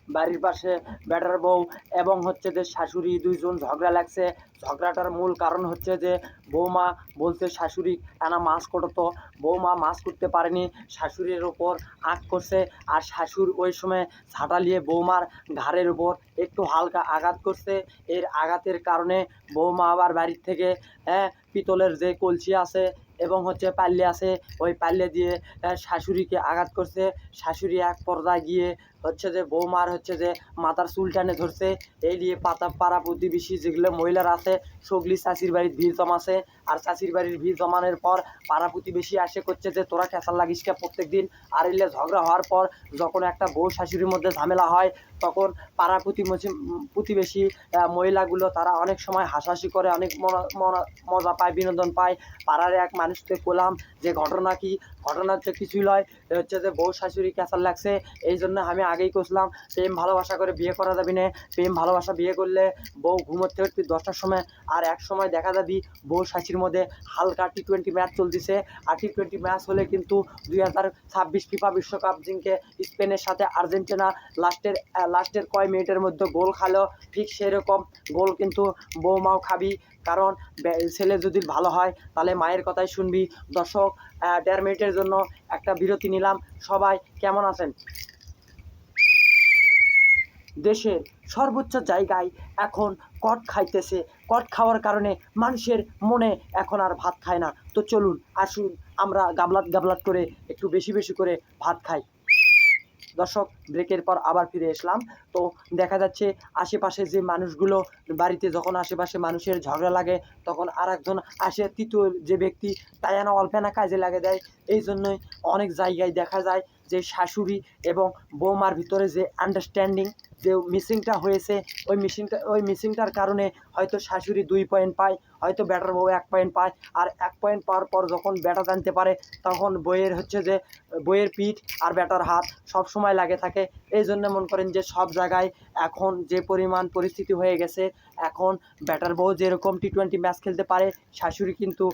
বাড়ির পাশে বেটার বউ এবং হচ্ছে যে শাশুড়ি দুইজন ঝগড়া লাগছে। ঝগড়াটার মূল কারণ হচ্ছে যে বৌমা বলছে শাশুড়ি টানা মাছ করতো, বৌমা মাছ করতে পারেনি, শাশুড়ির ওপর আঁক করছে। আর শাশুর ওই সময় ঝাঁটা নিয়ে বৌমার ঘাড়ের উপর একটু হালকা আঘাত করছে। এর আঘাতের কারণে বৌমা আবার বাড়ির থেকে পিতলের যে কলসি আছে এবং হচ্ছে পাল্লে আছে, ওই পাল্লে দিয়ে শাশুড়িকে আঘাত করছে। শাশুড়ি এক পর্যায়ে গিয়ে হচ্ছে যে বৌমার হচ্ছে যে মাথার চুল টানে ধরছে। এই নিয়ে পাড়া প্রতিবেশী যেগুলো মহিলারা আছে সগলি চাষির বাড়ির ভিড় জমাছে। আর চাষির বাড়ির ভিড় জমানোর পর পাড়া প্রতিবেশী আসে করছে যে তোরা খেসাল লাগিস কে প্রত্যেক দিন। আর এলে ঝগড়া হওয়ার পর যখন একটা বউ শাশুড়ির মধ্যে ঝামেলা হয় তখন পাড়া প্রতিবেশী মহিলাগুলো তারা অনেক সময় হাসাহাসি করে, অনেক মজা পায়, বিনোদন পায়। পাড়ার এক মানুষকে বললাম যে ঘটনা কি, ঘটনা হচ্ছে কিছুই নয়, হচ্ছে যে বউ শাশুড়ি ক্যাসাল লাগছে। এই জন্য আমি আগেই করছিলাম প্রেম ভালোবাসা করে বিয়ে করা যাবে না। প্রেম ভালোবাসা বিয়ে করলে বউ ঘুমোতে উঠতে 10টার সময়, আর এক সময় দেখা যাবি বউ শাশুড়ির মধ্যে হালকা টি-20 ম্যাচ চলতেছে। আর টি-20 ম্যাচ হলে কিন্তু 2026 ফিফা বিশ্বকাপ জিঙ্কে স্পেনের সাথে আর্জেন্টিনা লাস্টের কয় মিনিটের মধ্যে গোল খালো, ঠিক সেরকম গোল কিন্তু বৌমাও খাবি। কারণ ছেলে যদি ভালো হয় তাহলে মায়ের কথাই শুনবি। দর্শক, 1.5 মিনিটের জন্য একটা বিরতি নিলাম। সবাই কেমন আছেন? দেশের সর্বোচ্চ জায়গায় এখন কট খাইতেছে। কট খাওয়ার কারণে মানুষের মনে এখন আর ভাত খায় না। তো চলুন আসুন আমরা গাবলাত করে একটু বেশি করে ভাত খাই। দর্শক, ব্রেকের পর আবার ফিরে আসলাম। তো দেখা যাচ্ছে আশেপাশে যে মানুষগুলো, বাড়িতে যখন আশেপাশে মানুষের ঝগড়া লাগে তখন আর একজন আসে, তৃতীয় যে ব্যক্তি তাই না অল্পেনা কাজে লাগে দেয়। এই জন্যই অনেক জায়গায় দেখা যায় যে শাশুড়ি এবং বৌমার ভিতরে যে আন্ডারস্ট্যান্ডিং, যে মিসিংটা হয়েছে, ওই মিসিংটার কারণে হয়তো শাশুড়ি 2 পয়েন্ট পায়, হয়তো বেটার বউ 1 পয়েন্ট পায়। আর 1 পয়েন্ট পাওয়ার পর যখন বেটা জানতে পারে তখন বইয়ের হচ্ছে যে বইয়ের পিঠ আর বেটার হাত সব সময় লাগে থাকে। এই জন্য মনে করেন যে সব জায়গায় এখন যে পরিমাণ পরিস্থিতি হয়ে গেছে, এখন বেটার বউ যেরকম টি-20 ম্যাচ খেলতে পারে, শাশুড়ি কিন্তু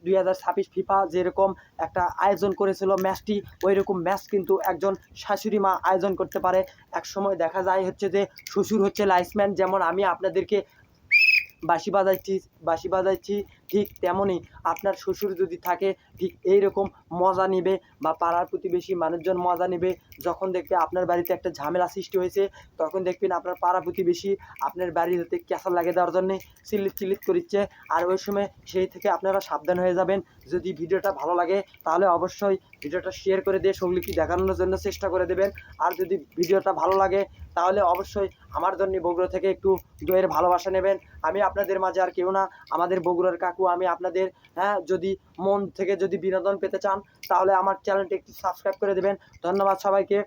2026 ফিফা যেরকম একটা আয়োজন করেছিল ম্যাচটি, ওই রকম ম্যাচ কিন্তু একজন শাশুড়ি মা আয়োজন করতে পারে। এক সময় দেখা যায় হচ্ছে যে শ্বশুর হচ্ছে লাইসম্যান, যেমন আমি আপনাদেরকে বাঁশি বাজাচ্ছি ঠিক তেমনই আপনার শ্বশুর যদি থাকে ঠিক এই রকম মজা নেবে, বা পাড়ার প্রতিবেশী মানুষজন মজা নেবে। যখন দেখবে আপনার বাড়িতে একটা ঝামেলা সৃষ্টি হয়েছে তখন দেখবেন আপনার পাড়া প্রতিবেশী আপনার বাড়িতে ক্যাসাল লাগিয়ে দেওয়ার জন্যে চিল্লিত করিচ্ছে। আর ওই সময় সেই থেকে আপনারা সাবধান হয়ে যাবেন। যদি ভিডিওটা ভালো লাগে তাহলে অবশ্যই ভিডিওটা শেয়ার করে দিয়ে সঙ্গীকে দেখানোর জন্য চেষ্টা করে দেবেন। আর যদি ভিডিওটা ভালো লাগে তাহলে অবশ্যই আমার জন্য বগুড়া থেকে একটু দইয়ের ভালোবাসা নেবেন। আমি আপনাদের মাঝে আর কেউ না, আমাদের বগুড়ার কাকু। আমি আপনাদের যদি মন থেকে যদি বিনোদন পেতে চান তাহলে আমার চ্যানেলটি একটু সাবস্ক্রাইব করে দেবেন। ধন্যবাদ সবাইকে।